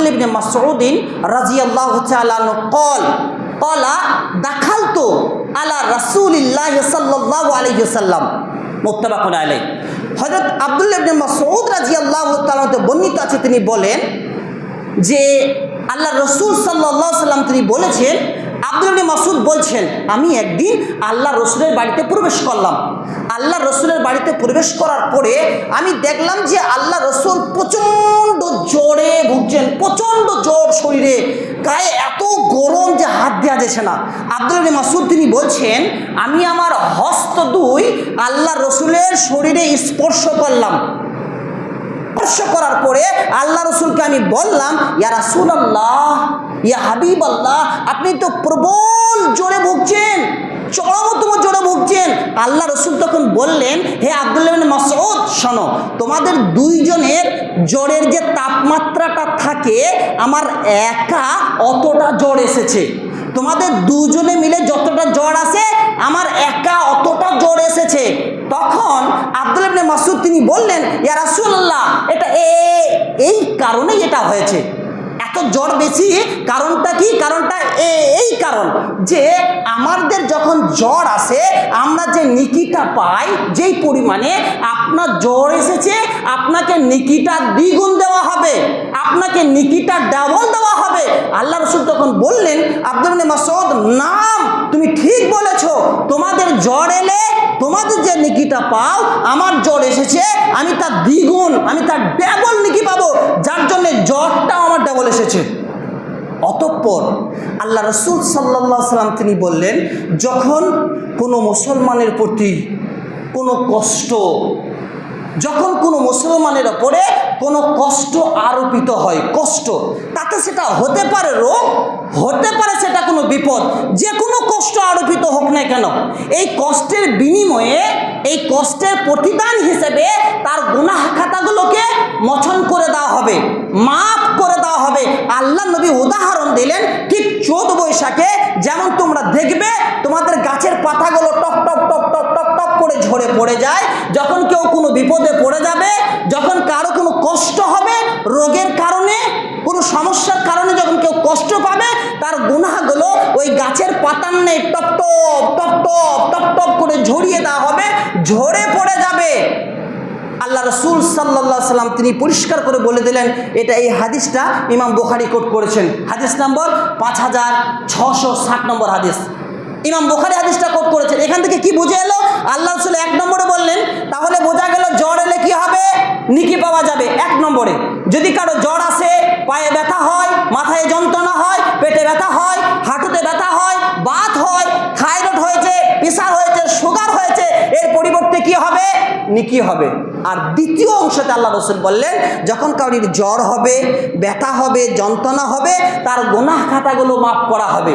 আব্দুল্লাহ ইবনে মাসউদ রাদিয়াল্লাহু তাআলা আনহু ক্বালা দাখালতু আলা রাসূলিল্লাহ সাল্লাল্লাহু আলাইহি ওয়াসাল্লাম মুত্তাফাকুন আলাইহি। হযরত আব্দুল্লাহ ইবনে মাসউদ রাদিয়াল্লাহু তাআলা বর্ণিত আছে, তিনি বলেন যে আল্লাহ রসুল সাল্লাল্লাহু আলাইহি ওয়াসাল্লাম তিনি বলেছেন, আব্দুল্লাহ ইবনে মাসউদ বলছেন, আমি একদিন আল্লাহ রসুলের বাড়িতে প্রবেশ করলাম। আল্লাহ রসুলের বাড়িতে প্রবেশ করার পরে আমি দেখলাম যে আল্লাহ রসুল প্রচণ্ড জ্বরে ভুগছেন, প্রচণ্ড জ্বর শরীরে, গায়ে এত গরম যে হাত দেওয়া যাচ্ছে না। আব্দুল্লাহ ইবনে মাসউদ তিনি বলছেন, আমি আমার হস্ত দুই আল্লাহ রসুলের শরীরে স্পর্শ করলাম। স্পর্শ করার পরে আল্লাহ রসুলকে আমি বললাম, ইয়া রাসূলুল্লাহ, ইয়া হাবিবাল্লাহ, আপনি তো প্রবল জ্বরে ভুগছেন, চরমতম জ্বরে ভুগছেন। আল্লাহ রসুল তখন বললেন, হে আব্দুল্লাহ ইবনে মাসউদ, শোনো, তোমাদের দুইজনের জ্বরের যে তাপমাত্রাটা থাকে, আমার একা অতটা জ্বর এসেছে। তোমাদের দুজনে মিলে যতটা জ্বর আছে, আমার একা অতটা জ্বর এসেছে। তখন আব্দুল্লাহ ইবনে মাসউদ তিনি বললেন, ইয়া রাসূলুল্লাহ, এটা এই কারণেই এটা হয়েছে, এত জ্বর বেশি। কারণটা কি? কারণটা এই কারণ যে আমাদের যখন জ্বর আসে, আমরা যে নিকিটা পাই, যেই পরিমাণে আপনার জ্বর এসেছে, আপনাকে নিকিটা দ্বিগুণ দেওয়া হবে, আপনাকে নিকিটা ডাবল দেওয়া হবে। আল্লাহ রসুল তখন বললেন, আব্দুল্লাহ ইবনে মাসউদ, নাম, তুমি ঠিক বলেছ, তোমাদের জ্বর এলে তোমাদের যে নিকিটা পাও, আমার জ্বর এসেছে, আমি তার দ্বিগুণ, আমি তার ডাবল নিকি পাবো, যার জন্য জ্বরটাও আমার ডাবল এসেছে। অতঃপর আল্লাহ রসুল সাল্লাল্লাহু আলাইহি সাল্লাম তিনি বললেন, যখন কোনো মুসলমানের প্রতি কোনো কষ্ট, যখন কোনো মুসলমানের ওপরে কোনো কষ্ট আরোপিত হয়, কষ্ট, তাতে সেটা হতে পারে রোগ, হতে পারে সেটা কোনো বিপদ, যে কোনো কষ্ট আরোপিত হোক না কেন, এই কষ্টের বিনিময়ে, এই কষ্টের প্রতিদান হিসেবে তার গুনাহ খাতাগুলোকে মোচন করে দেওয়া হবে, মাফ করে দেওয়া হবে। আল্লাহ নবী উদাহরণ দিলেন, ঠিক চোদ্দ বৈশাখে যেমন তোমরা দেখবে তোমাদের গাছের পাতাগুলো top top top top top top করে ঝরে পড়ে যায়, যখন কেউ কোনো বিপদে পড়ে যাবে, যখন কারো কোনো কষ্ট হবে, রোগের কারণে, কোনো সমস্যার কারণে যখন কেউ কষ্ট পাবে, তার গুনাহগুলো ওই গাছের পাতার নেই top top top top top top করে ঝরিয়ে দেওয়া হবে, ঝরে পড়ে যাবে। আল্লাহ রসুল সাল্লাল্লাহু আলাইহি সাল্লাম তিনি পরিষ্কার করে বলে দিলেন, এটা, এই হাদিসটা ইমাম বুখারী কোট করেছেন, হাদিস নম্বর 5660 নম্বর হাদিস, ইমাম বুখারী হাদিসটা কোট করেছেন। এখান থেকে কি বুঝে এলো? আল্লাহ রসুল এক নম্বরে বললেন, তাহলে বোঝা গেল জ্বর এলে কি হবে, নিকি পাওয়া যাবে। এক নম্বরে, যদি কারো জ্বর আসে, পায়ে ব্যথা হয়, মাথায় যন্ত্রণা হয়, পেটে ব্যথা হয়, হাঁটুতে ব্যথা হয়, বাত হয়, থাইরয়েড হয়েছে, প্রেসার হয়েছে, সুগার হয়েছে, এর পরিবর্তে কি হবে, নিকি হবে। আর দ্বিতীয় অংশতে আল্লাহ রসুল বললেন, যখন কারোর জ্বর হবে, ব্যথা হবে, যন্ত্রণা হবে, তার গুনাহ খাতাগুলো মাফ করা হবে।